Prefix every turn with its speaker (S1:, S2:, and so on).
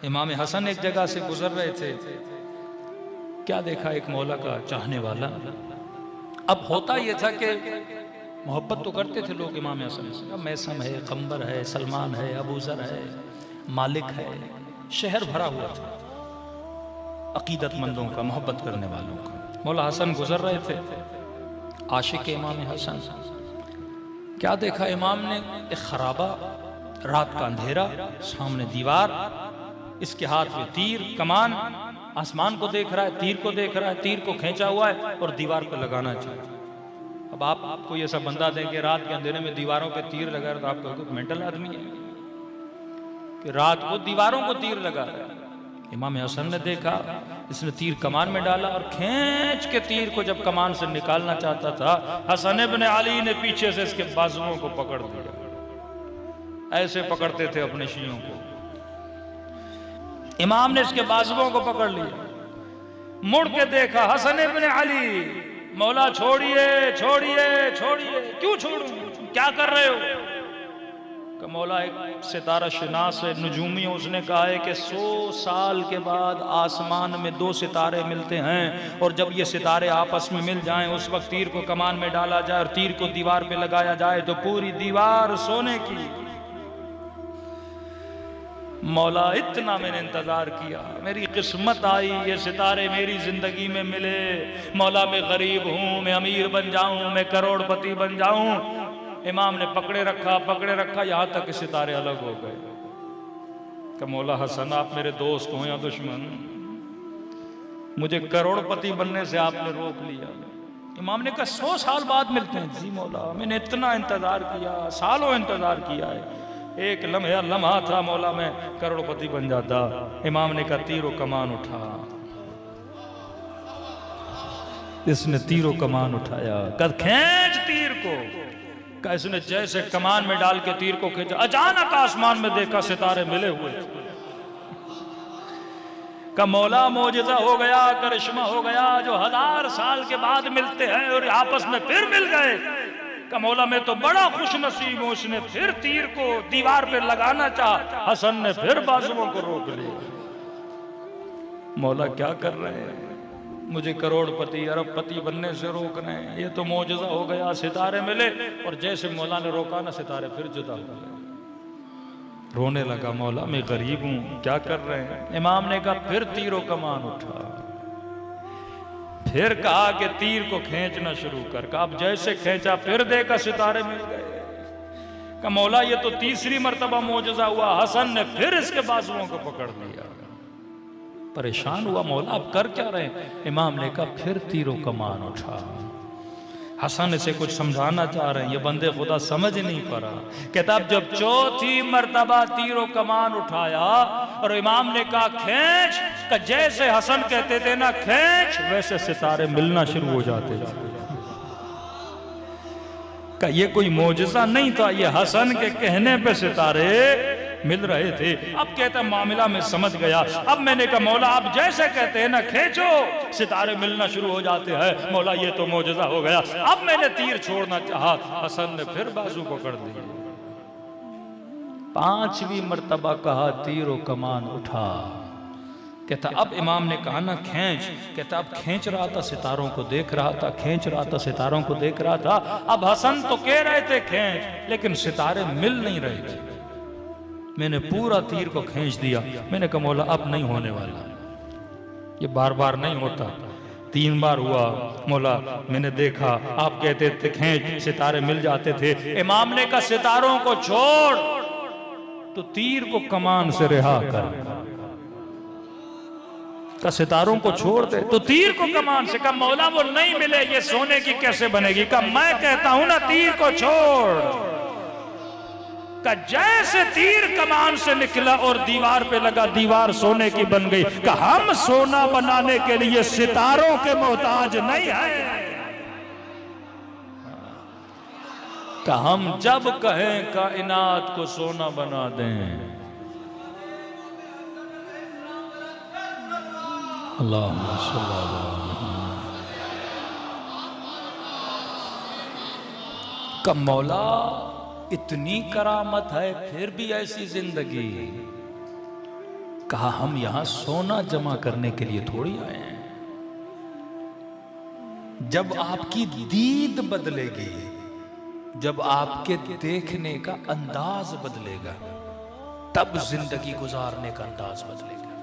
S1: इमाम हसन एक जगह से गुजर रहे थे, क्या देखा, एक मौला का चाहने वाला। अब होता यह था कि मोहब्बत तो करते थे लोग इमाम हसन से। अब मैसम है, कंबर है, सलमान है, अबूजर है, मालिक है, शहर भरा हुआ था अकीदतमंदों का, मोहब्बत करने वालों का। मौला हसन गुजर रहे थे, आशिक इमाम हसन। क्या देखा इमाम ने, एक खराबा, रात का अंधेरा, सामने दीवार, इसके हाथ में तीर कमान, आसमान को देख रहा है, तीर को देख रहा है, तीर को खींचा हुआ है और दीवार पर लगाना चाहिए। अब आपको ये सब बंदा देंगे रात के अंधेरे में दीवारों पे तीर लगा रहा, तो आप कहोगे मेंटल आदमी है कि रात को दीवारों को तीर लगा रहा है। इमाम हसन ने देखा, इसने तीर कमान में डाला और खींच के तीर को जब कमान से निकालना चाहता था, हसन इब्न अली ने पीछे से इसके बाजुओं को पकड़ दिया। ऐसे पकड़ते थे अपने शियों को। इमाम ने इसके बाजुओं को पकड़ लिया, मुड़ के देखा, हसन इब्न अली, मौला छोड़िए छोड़िए छोड़िए। क्यों छोड़ूं, क्या कर रहे हो? का मौला एक सितारा शनास है, नजूमी, उसने कहा है कि 100 साल के बाद आसमान में 2 सितारे मिलते हैं, और जब ये सितारे आपस में मिल जाएं, उस वक्त तीर को कमान में डाला जाए और तीर को दीवार पे लगाया जाए तो पूरी दीवार सोने की। मौला इतना मैंने इंतजार किया, मेरी किस्मत आई, ये सितारे मेरी जिंदगी में मिले। मौला मैं गरीब हूं, मैं अमीर बन जाऊं, मैं करोड़पति बन जाऊं। इमाम ने पकड़े रखा, यहां तक सितारे अलग हो गए। कि मौला हसन, आप मेरे दोस्त हो या दुश्मन, मुझे करोड़पति बनने से आपने रोक लिया। इमाम ने कहा 100 साल बाद मिलते हैं। जी मौला, मैंने इतना इंतजार किया, सालों इंतजार किया है, एक लम्हा था मौला मैं करोड़पति बन जाता। इमाम ने कहा तीरों कमान उठा। इसने तीरों कमान उठाया, कद खींच तीर को। का इसने जैसे कमान में डाल के तीर को खींचा, अचानक आसमान में देखा सितारे मिले हुए थे। का मौला मौजज़ा हो गया, करिश्मा हो गया, जो 1000 साल के बाद मिलते हैं और आपस में फिर मिल गए। का मौला मैं तो बड़ा खुश नसीब हूं। उसने फिर तीर को दीवार पे लगाना चाहा, हसन ने फिर बाजुओं को रोक लिया। मौला क्या कर रहे हैं, मुझे करोड़पति अरबपति बनने से रोक रहे हैं, ये तो मौजज़ा हो गया, सितारे मिले। और जैसे मौला ने रोका ना, सितारे फिर जुदा हो गए। रोने लगा, मौला मैं गरीब हूं, क्या कर रहे हैं? इमाम ने कहा फिर तीरों कमान उठा, फिर कहा कि तीर को खींचना शुरू कर। कहा अब जैसे खींचा, फिर देखा सितारे मिल गए। कहा मौला ये तो तीसरी मर्तबा मौजज़ा हुआ। हसन ने फिर इसके बाजुओं को पकड़ लिया। परेशान हुआ, मौला आप कर क्या रहे हैं? इमाम ने कहा फिर तीरों कमान उठा। हसन इसे कुछ समझाना चाह रहे हैं, ये बंदे खुदा समझ नहीं पा रहा। कहता अब जब चौथी मर्तबा तीरों कमान उठाया और इमाम ने कहा खींच, का जैसे हसन कहते थे ना खींच, वैसे सितारे मिलना शुरू हो जाते थे। का ये कोई मौजज़ा नहीं था, ये हसन के कहने पे सितारे मिल रहे थे। अब कहता मामला में समझ गया। अब मैंने कहा मौला आप जैसे कहते हैं ना खींचो, सितारे मिलना शुरू हो जाते हैं। मौला ये तो मौजज़ा हो गया। अब मैंने तीर छोड़ना चाहा, हसन ने फिर बाजू पकड़ दिए। 5वीं मर्तबा कहा तीरों कमान उठा। कहता अब इमाम ने कहा ना खींच। कहता अब खींच रहा था, सितारों को देख रहा था, खींच रहा था, सितारों को देख रहा था। अब हसन तो कह रहे थे खींच, लेकिन सितारे मिल नहीं रहे थे। मैंने पूरा तीर को खींच दिया। मैंने कहा मौला अब नहीं होने वाला, ये बार बार नहीं होता। 3 बार हुआ। मौला मैंने देखा, आप कहते थे खींच, सितारे मिल जाते थे। इमाम ने कहा सितारों को छोड़, तो तीर को कमान से रिहा कर। का सितारों को छोड़ दे तो तीर को कमान से। कहा मौला वो नहीं मिले, ये सोने की कैसे बनेगी? कहा मैं कहता हूं ना तीर को छोड़। का जैसे तीर कमान से निकला और दीवार पे लगा, दीवार सोने की बन गई। का हम सोना बनाने के लिए सितारों के मोहताज नहीं है। का हम जब कहें कायनात को सोना बना दें। अल्लाहुम्मा सल्ली अला का मौला इतनी करामत है, फिर भी ऐसी जिंदगी कहा हम यहां सोना जमा करने के लिए थोड़ी आए हैं। जब आपकी दीद बदलेगी, जब आपके देखने का अंदाज बदलेगा, तब जिंदगी गुजारने का अंदाज बदलेगा।